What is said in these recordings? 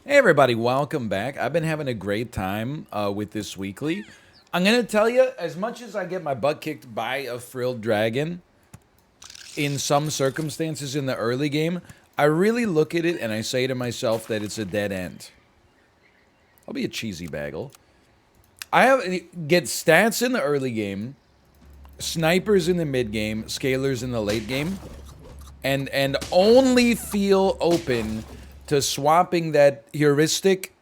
Hey everybody, welcome back. I've been having a great time with this weekly. I'm gonna tell you, as much as I get my butt kicked by a frilled dragon in some circumstances in the early game, I really look at it and I say to myself that it's a dead end. I'll be a cheesy bagel. Get stats in the early game, snipers in the mid game, scalers in the late game, and only feel open to swapping that heuristic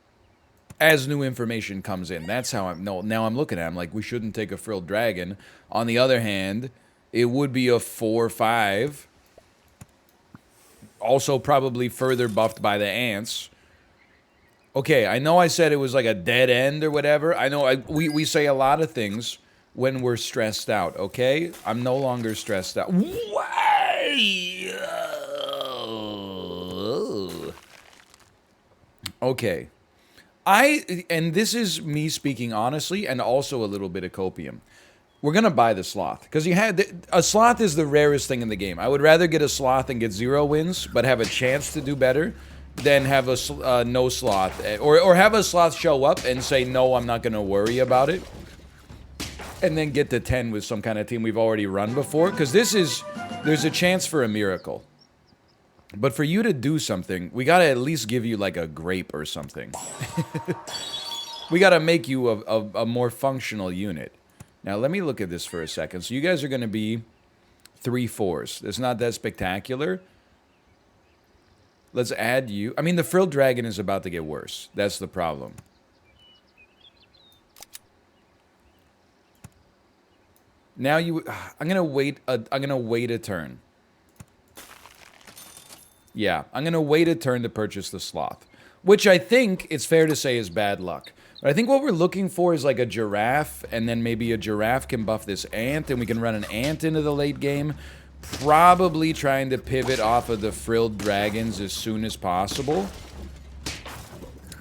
as new information comes in. That's how I'm. No, now I'm looking at it. I'm like, we shouldn't take a frilled dragon. On the other hand, it would be a 4/5. Also, probably further buffed by the ants. Okay, I know I said it was like a dead end or whatever. I know we say a lot of things when we're stressed out, okay? I'm no longer stressed out. Why? Okay. And this is me speaking honestly and also a little bit of copium. We're going to buy the sloth because a sloth is the rarest thing in the game. I would rather get a sloth and get 0 wins but have a chance to do better than have a no sloth or have a sloth show up and say, no, I'm not going to worry about it. And then get to 10 with some kind of team we've already run before, because there's a chance for a miracle. But for you to do something, we gotta at least give you like a grape or something. We gotta make you a more functional unit. Now let me look at this for a second. So you guys are gonna be 3/4s. It's not that spectacular. Let's add you. I mean, the frilled dragon is about to get worse. That's the problem. Now I'm gonna wait a turn. Yeah, I'm going to wait a turn to purchase the sloth, which I think it's fair to say is bad luck. But I think what we're looking for is like a giraffe, and then maybe a giraffe can buff this ant, and we can run an ant into the late game, probably trying to pivot off of the frilled dragons as soon as possible.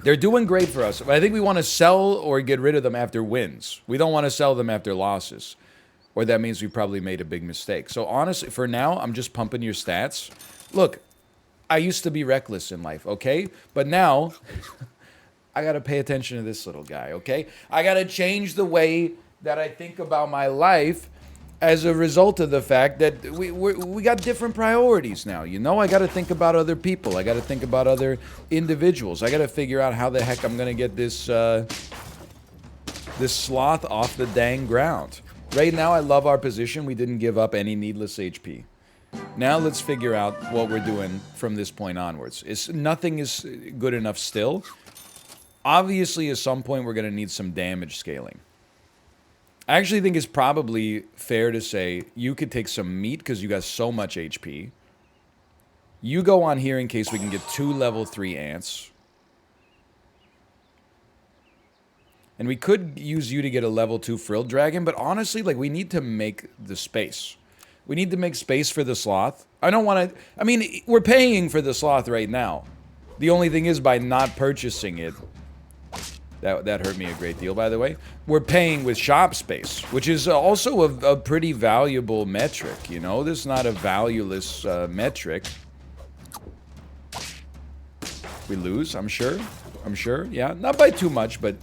They're doing great for us, but I think we want to sell or get rid of them after wins. We don't want to sell them after losses, or that means we probably made a big mistake. So honestly, for now, I'm just pumping your stats. Look, I used to be reckless in life, okay? But now, I gotta pay attention to this little guy, okay? I gotta change the way that I think about my life as a result of the fact that we got different priorities now, you know? I gotta think about other people. I gotta think about other individuals. I gotta figure out how the heck I'm gonna get this sloth off the dang ground. Right now, I love our position. We didn't give up any needless HP. Now let's figure out what we're doing from this point onwards. Nothing is good enough still. Obviously, at some point, we're going to need some damage scaling. I actually think it's probably fair to say you could take some meat because you got so much HP. You go on here in case we can get 2 level 3 ants. And we could use you to get a level 2 frilled dragon, but honestly, like, we need to make the space. We need to make space for the sloth. I don't want to... I mean, we're paying for the sloth right now. The only thing is, by not purchasing it... That hurt me a great deal, by the way. We're paying with shop space, which is also a pretty valuable metric, you know? This is not a valueless metric. We lose, I'm sure. I'm sure, yeah. Not by too much, but...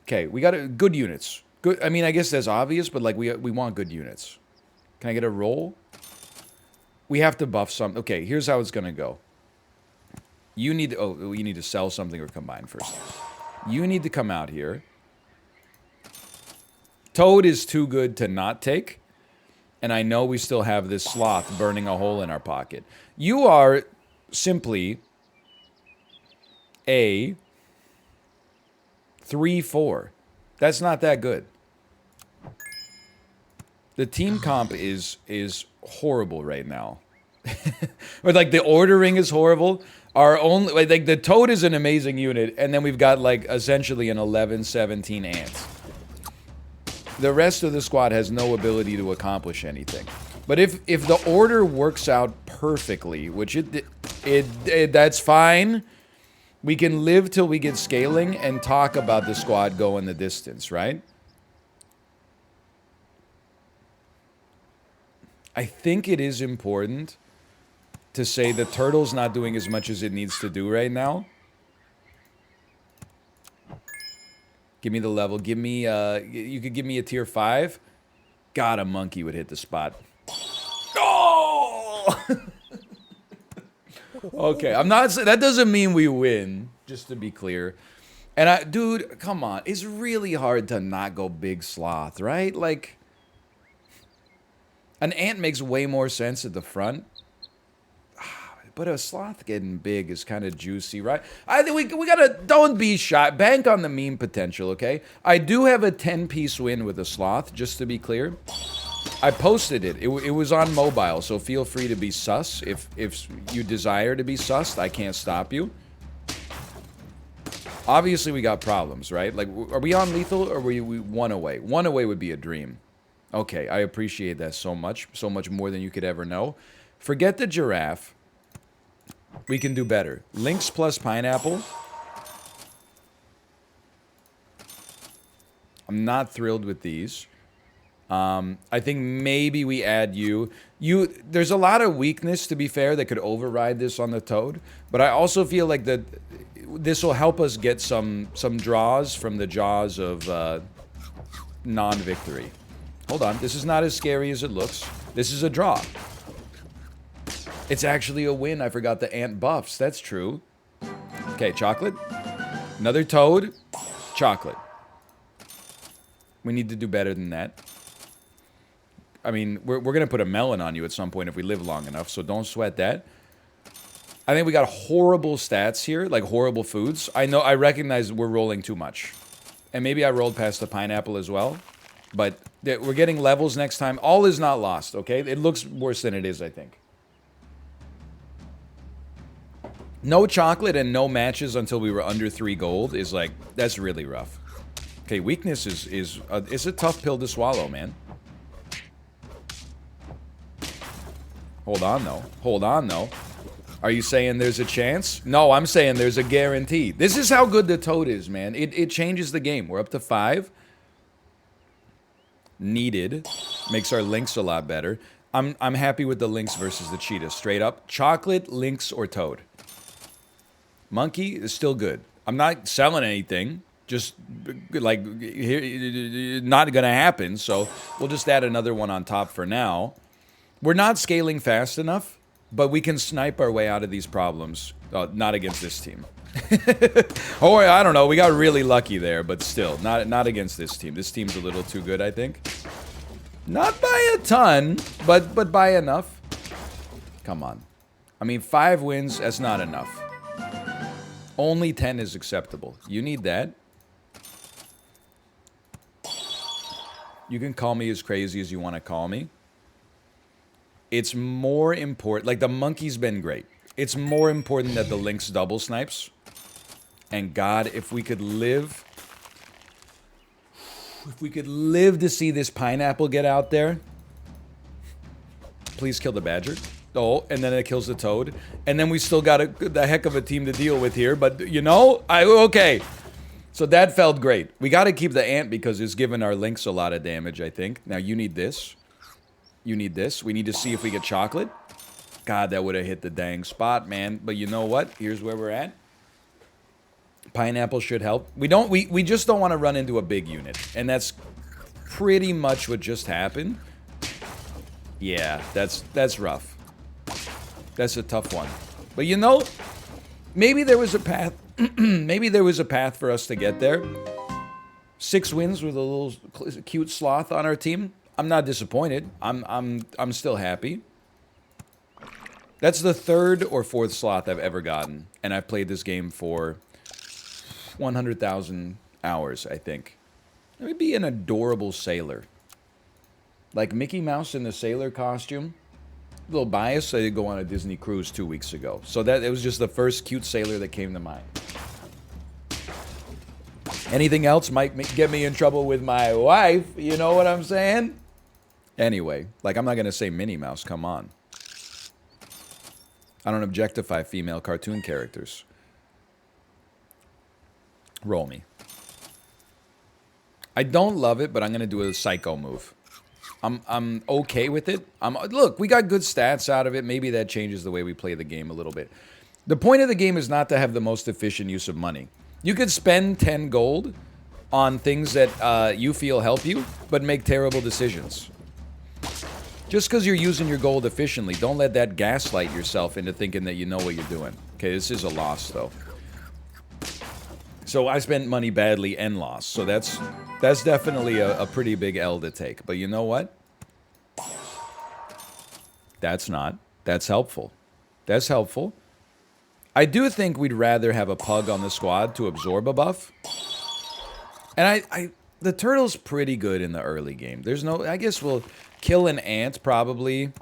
Okay, we got good units. Good. I mean, I guess that's obvious, but, like, we want good units. Can I get a roll? We have to buff some. Okay, here's how it's going to go. You need to... Oh, you need to sell something or combine first. You need to come out here. Toad is too good to not take. And I know we still have this sloth burning a hole in our pocket. You are simply a 3/4. That's not that good. The team comp is horrible right now. Or like the ordering is horrible. Our only like the Toad is an amazing unit, and then we've got like essentially an 11-17 ants. The rest of the squad has no ability to accomplish anything. But if the order works out perfectly, which that's fine, we can live till we get scaling and talk about the squad going the distance, right? I think it is important to say the turtle's not doing as much as it needs to do right now. Give me the level. Give me, you could give me a tier 5. God, a monkey would hit the spot. Oh! Okay, I'm not, that doesn't mean we win, just to be clear. And dude, come on. It's really hard to not go big sloth, right? Like, an ant makes way more sense at the front. But a sloth getting big is kind of juicy, right? I think we gotta, don't be shy. Bank on the meme potential, okay? I do have a 10-piece win with a sloth, just to be clear. I posted it. It was on mobile, so feel free to be sus. If you desire to be sussed, I can't stop you. Obviously, we got problems, right? Like, are we on lethal or were we one away? One away would be a dream. Okay, I appreciate that so much more than you could ever know. Forget the giraffe. We can do better. Lynx plus pineapple. I'm not thrilled with these. I think maybe we add you. There's a lot of weakness, to be fair, that could override this on the toad. But I also feel like that this will help us get some draws from the jaws of non-victory. Hold on. This is not as scary as it looks. This is a draw. It's actually a win. I forgot the ant buffs. That's true. Okay, chocolate. Another toad. Chocolate. We need to do better than that. I mean, we're going to put a melon on you at some point if we live long enough, so don't sweat that. I think we got horrible stats here, like horrible foods. I recognize we're rolling too much. And maybe I rolled past the pineapple as well. But we're getting levels next time. All is not lost, okay? It looks worse than it is, I think. No chocolate and no matches until we were under 3 gold is like, that's really rough. Okay, weakness is a tough pill to swallow, man. Hold on, though. Hold on, though. Are you saying there's a chance? No, I'm saying there's a guarantee. This is how good the toad is, man. It changes the game. We're up to 5. Needed. Makes our lynx a lot better. I'm happy with the lynx versus the cheetah. Straight up. Chocolate, lynx, or toad. Monkey is still good. I'm not selling anything. Just, like, not gonna happen. So we'll just add another one on top for now. We're not scaling fast enough, but we can snipe our way out of these problems. Not against this team. Or, I don't know, we got really lucky there, but still, not against this team. This team's a little too good, I think. Not by a ton, but by enough. Come on. I mean, 5 wins, that's not enough. Only 10 is acceptable. You need that. You can call me as crazy as you want to call me. It's more important, like the monkey's been great. It's more important that the lynx double snipes. And God, if we could live to see this pineapple get out there. Please kill the badger. Oh, and then it kills the toad. And then we still got a heck of a team to deal with here. But, you know, okay. So that felt great. We got to keep the ant because it's given our lynx a lot of damage, I think. Now, you need this. You need this. We need to see if we get chocolate. God, that would have hit the dang spot, man. But you know what? Here's where we're at. Pineapple should help. We just don't want to run into a big unit. And that's pretty much what just happened. Yeah, that's rough. That's a tough one. But you know, maybe there was a path. Maybe there was a path for us to get there. 6 wins with a little cute sloth on our team. I'm not disappointed. I'm still happy. That's the 3rd or 4th sloth I've ever gotten, and I've played this game for 100,000 hours, I think. Let me be an adorable sailor. Like Mickey Mouse in the sailor costume. A little biased, I did go on a Disney cruise 2 weeks ago. So it was just the first cute sailor that came to mind. Anything else might get me in trouble with my wife, you know what I'm saying? Anyway, like I'm not going to say Minnie Mouse, come on. I don't objectify female cartoon characters. Roll me. I don't love it, but I'm going to do a psycho move. I'm okay with it. Look, we got good stats out of it. Maybe that changes the way we play the game a little bit. The point of the game is not to have the most efficient use of money. You could spend 10 gold on things that you feel help you, but make terrible decisions. Just because you're using your gold efficiently, don't let that gaslight yourself into thinking that you know what you're doing. Okay, this is a loss, though. So I spent money badly and lost. So that's definitely a pretty big L to take. But you know what? That's not. That's helpful. That's helpful. I do think we'd rather have a pug on the squad to absorb a buff. And the turtle's pretty good in the early game. There's no... I guess we'll kill an ant, probably.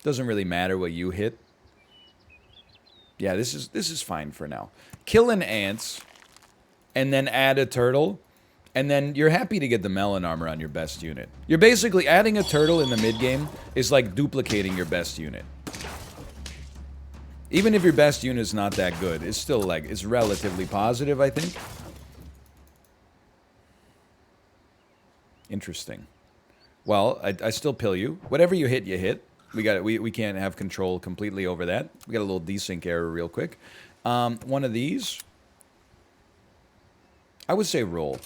Doesn't really matter what you hit. Yeah, this is fine for now. Kill an ant, and then add a turtle, and then you're happy to get the melon armor on your best unit. You're basically adding a turtle in the mid-game is like duplicating your best unit. Even if your best unit's not that good, it's still like, it's relatively positive, I think. Interesting. Well, I still pill you. Whatever you hit, you hit. We can't have control completely over that. We got a little desync error real quick. One of these, I would say roll.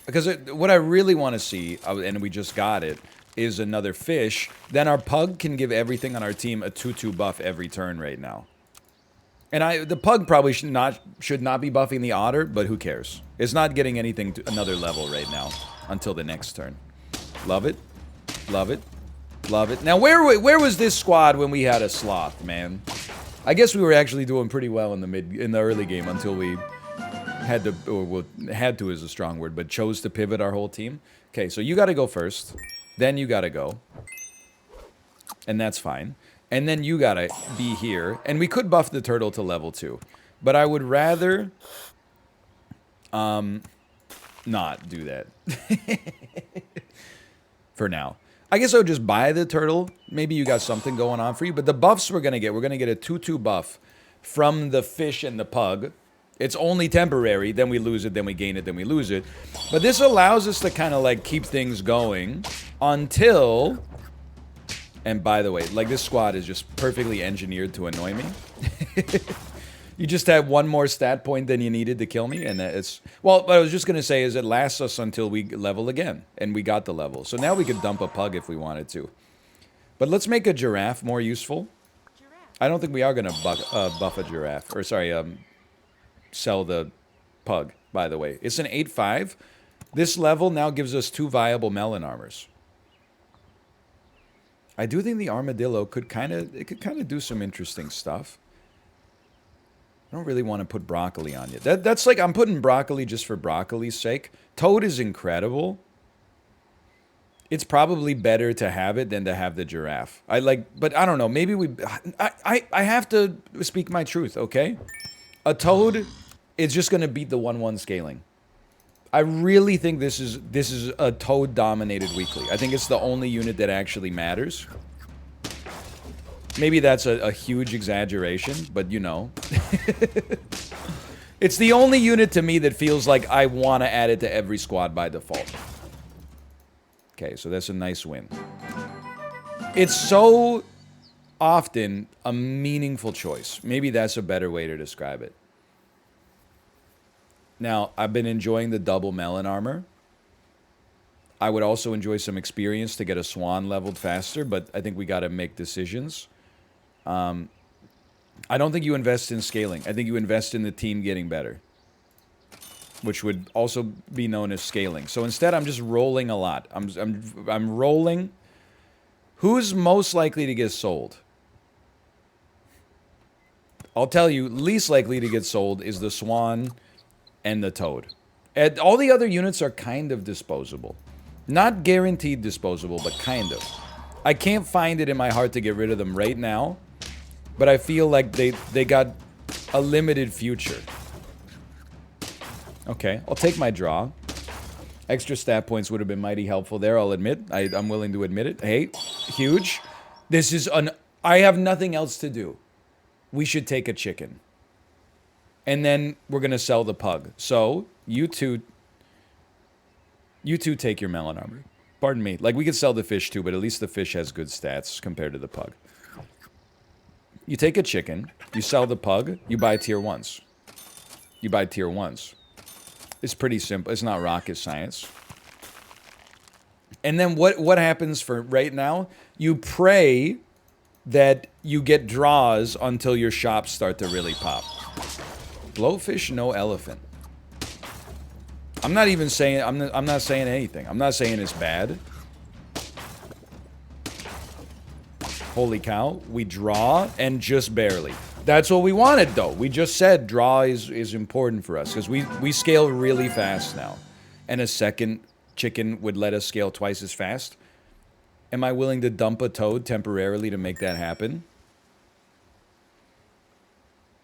Because what I really want to see, and we just got it, is another fish. Then our pug can give everything on our team a 2-2 buff every turn right now. And the pug probably should not be buffing the otter, but who cares? It's not getting anything to another level right now until the next turn. Love it. Love it. Love it. Now, where was this squad when we had a sloth, man? I guess we were actually doing pretty well in the early game until we had to, or well, had to is a strong word, but chose to pivot our whole team. Okay, so you got to go first. Then you got to go. And that's fine. And then you got to be here. And we could buff the turtle to level 2. But I would rather not do that. For now. I guess I would just buy the turtle. Maybe you got something going on for you. But the buffs we're going to get a 2-2 buff from the fish and the pug. It's only temporary. Then we lose it, then we gain it, then we lose it. But this allows us to kind of like keep things going until... And by the way, like this squad is just perfectly engineered to annoy me. You just had one more stat point than you needed to kill me, and it's... Well, what I was just going to say is it lasts us until we level again, and we got the level. So now we could dump a pug if we wanted to. But let's make a giraffe more useful. I don't think we are going to buff a giraffe. Or, sorry, sell the pug, by the way. It's an 8-5. This level now gives us 2 viable melon armors. I do think the armadillo could kind of do some interesting stuff. I don't really want to put broccoli on you. That's like, I'm putting broccoli just for broccoli's sake. Toad is incredible. It's probably better to have it than to have the giraffe. But I don't know, maybe I have to speak my truth, okay? A toad is just going to beat the 1-1 scaling. I really think this is a toad-dominated weekly. I think it's the only unit that actually matters. Maybe that's a huge exaggeration, but you know. It's the only unit to me that feels like I want to add it to every squad by default. Okay, so that's a nice win. It's so often a meaningful choice. Maybe that's a better way to describe it. Now, I've been enjoying the double melon armor. I would also enjoy some experience to get a swan leveled faster, but I think we got to make decisions. I don't think you invest in scaling. I think you invest in the team getting better, which would also be known as scaling. So instead, I'm just rolling a lot. I'm rolling. Who's most likely to get sold? I'll tell you, least likely to get sold is the swan and the toad. And all the other units are kind of disposable. Not guaranteed disposable, but kind of. I can't find it in my heart to get rid of them right now, but I feel like they got a limited future. Okay, I'll take my draw. Extra stat points would have been mighty helpful there, I'll admit. I'm willing to admit it. Hey, huge. This is I have nothing else to do. We should take a chicken. And then we're going to sell the pug. So, you two take your melon armor. Pardon me. Like, we could sell the fish too, but at least the fish has good stats compared to the pug. You take a chicken, you sell the pug, you buy tier 1s. You buy tier 1s. It's pretty simple. It's not rocket science. And then what happens for right now? You pray that you get draws until your shops start to really pop. Blowfish, no elephant. I'm not even saying, I'm not saying anything. I'm not saying it's bad. Holy cow, we draw and just barely. That's what we wanted though. We just said draw is important for us because we scale really fast now. And a second chicken would let us scale twice as fast. Am I willing to dump a toad temporarily to make that happen?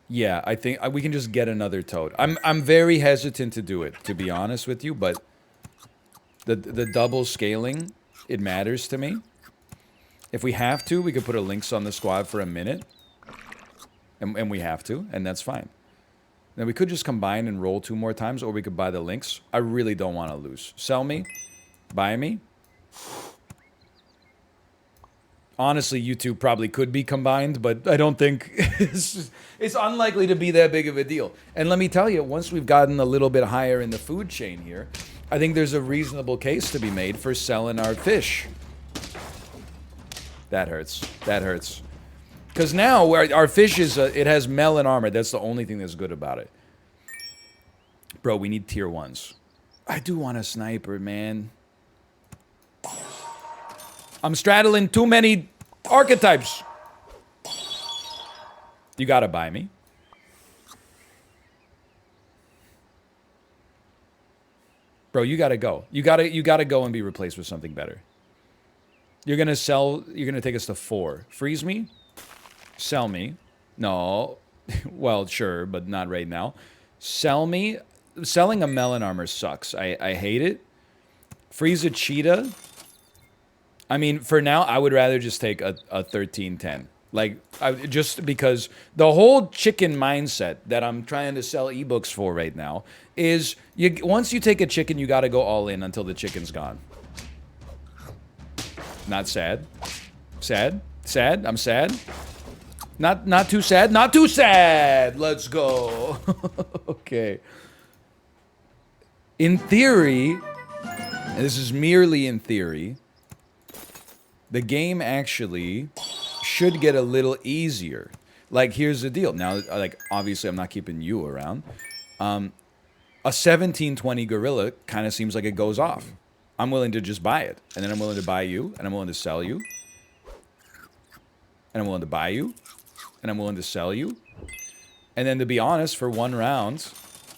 Yeah, I think we can just get another toad. I'm very hesitant to do it, to be honest with you, but the double scaling, it matters to me. If we have to, we could put a Lynx on the squad for a minute. And we have to, and that's fine. Then we could just combine and roll 2 more times, or we could buy the Lynx. I really don't want to lose. Sell me. Buy me. Honestly, you two probably could be combined, but I don't think it's unlikely to be that big of a deal. And let me tell you, once we've gotten a little bit higher in the food chain here, I think there's a reasonable case to be made for selling our fish. That hurts. That hurts. Because now our fish is, it has melon armor. That's the only thing that's good about it. Bro, we need tier 1s. I do want a sniper, man. I'm straddling too many archetypes. You gotta buy me. Bro, you gotta go. You gotta go and be replaced with something better. You're gonna take us to 4. Freeze me? Sell me. No. Well, sure, but not right now. Sell me. Selling a melon armor sucks. I hate it. Freeze a cheetah. I mean, for now, I would rather just take a 1310. Like, just because the whole chicken mindset that I'm trying to sell ebooks for right now is once you take a chicken, you got to go all in until the chicken's gone. Not sad. Sad? Sad? I'm sad? Not too sad? Not too sad! Let's go. Okay. In theory, and this is merely in theory, the game actually should get a little easier. Like, here's the deal. Now, like, obviously I'm not keeping you around. A 1720 gorilla kind of seems like it goes off. I'm willing to just buy it. And then I'm willing to buy you. And I'm willing to sell you. And I'm willing to buy you. And I'm willing to sell you. And then to be honest, for 1 round,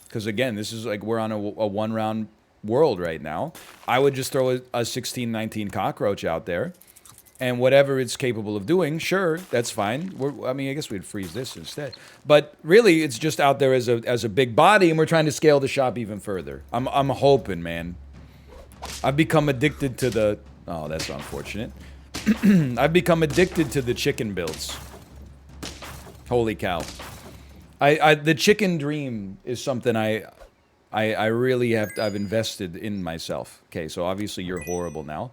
because again, this is like we're on a 1 round world right now, I would just throw a 1619 cockroach out there. And whatever it's capable of doing, sure, that's fine. I mean, I guess we'd freeze this instead. But really, it's just out there as a big body, and we're trying to scale the shop even further. I'm hoping, man. I've become addicted to the... Oh, that's unfortunate. I've become addicted to the chicken builds. Holy cow. The chicken dream is something I really I've invested in myself. Okay, so obviously you're horrible now.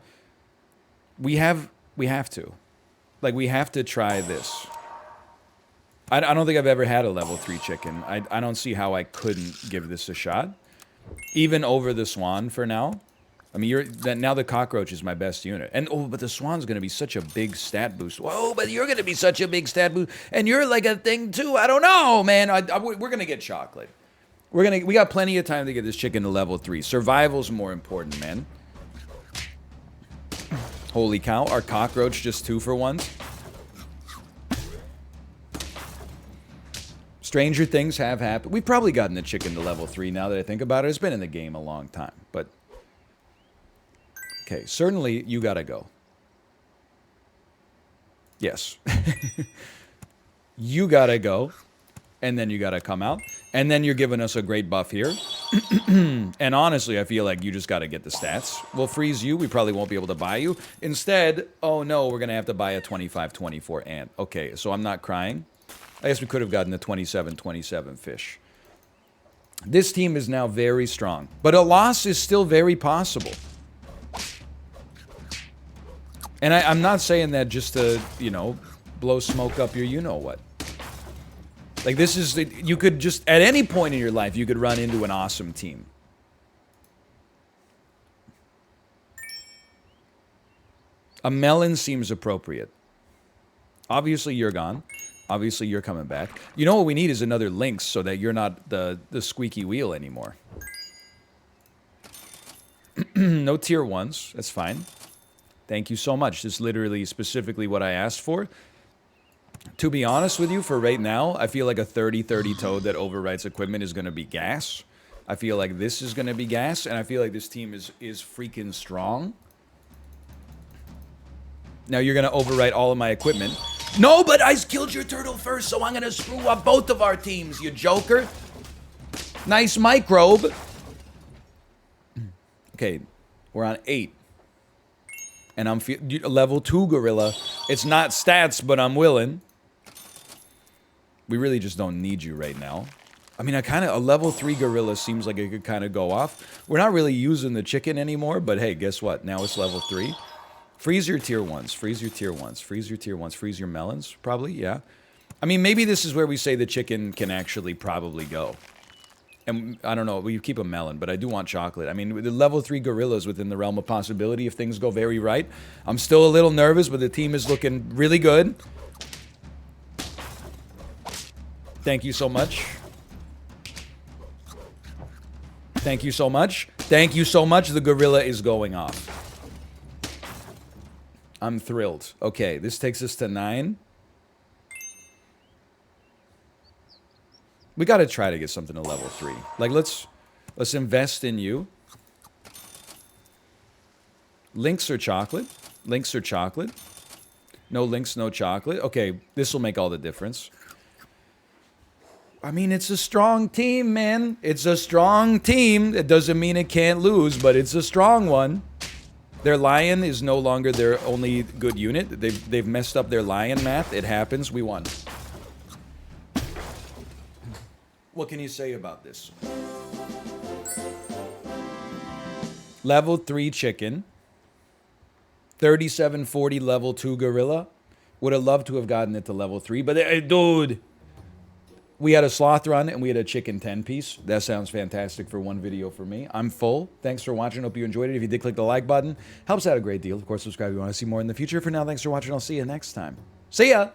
We have to. Like, we have to try this. I don't think I've ever had a level 3 chicken. I don't see how I couldn't give this a shot. Even over the swan for now. I mean, now the cockroach is my best unit. And, oh, but the swan's going to be such a big stat boost. Whoa, but you're going to be such a big stat boost. And you're like a thing, too. I don't know, man. We're going to get chocolate. We got plenty of time to get this chicken to level 3. Survival's more important, man. Holy cow, our cockroach just 2 for 1s. Stranger things have happened. We've probably gotten the chicken to level 3 now that I think about it. It's been in the game a long time, but... Okay, certainly you gotta go. Yes. You gotta go, and then you gotta come out, and then you're giving us a great buff here. And honestly, I feel like you just gotta get the stats. We'll freeze you. We probably won't be able to buy you. Instead, oh no, we're gonna have to buy a 25-24 ant. Okay, so I'm not crying. I guess we could have gotten the 27-27 fish. This team is now very strong, but a loss is still very possible. And I'm not saying that just to, you know, blow smoke up your you-know-what. Like, this is... You could just... At any point in your life, you could run into an awesome team. A melon seems appropriate. Obviously, you're gone. Obviously, you're coming back. You know what we need is another Lynx so that you're not the squeaky wheel anymore. No tier 1s. That's fine. Thank you so much. This is literally specifically what I asked for. To be honest with you, for right now, I feel like a 30-30 toad that overwrites equipment is going to be gas. I feel like this is going to be gas, and I feel like this team is freaking strong. Now you're going to overwrite all of my equipment. No, but I killed your turtle first, so I'm going to screw up both of our teams, you joker. Nice microbe. Okay, we're on 8. And I'm level 2 gorilla. It's not stats, but I'm willing. We really just don't need you right now. I mean, a level 3 gorilla seems like it could kind of go off. We're not really using the chicken anymore, but hey, guess what? Now it's level 3. Freeze your tier 1s. Freeze your tier 1s. Freeze your tier 1s. Freeze your melons, probably, yeah. I mean, maybe this is where we say the chicken can actually probably go. And I don't know, we keep a melon, but I do want chocolate. I mean, the level 3 gorillas within the realm of possibility if things go very right. I'm still a little nervous, but the team is looking really good. Thank you so much. Thank you so much. Thank you so much. The gorilla is going off. I'm thrilled. Okay, this takes us to 9. We got to try to get something to level 3. Like, let's invest in you. Links or chocolate? Links or chocolate? No links, no chocolate. Okay, this will make all the difference. I mean, it's a strong team, man. It's a strong team. It doesn't mean it can't lose, but it's a strong one. Their lion is no longer their only good unit. They've messed up their lion math. It happens. We won. What can you say about this? Level 3 chicken. 3740 level 2 gorilla. Would have loved to have gotten it to level 3, but dude, we had a sloth run and we had a chicken 10-piece. That sounds fantastic for one video for me. I'm full. Thanks for watching. Hope you enjoyed it. If you did, click the like button. Helps out a great deal. Of course, subscribe if you want to see more in the future. For now, thanks for watching. I'll see you next time. See ya!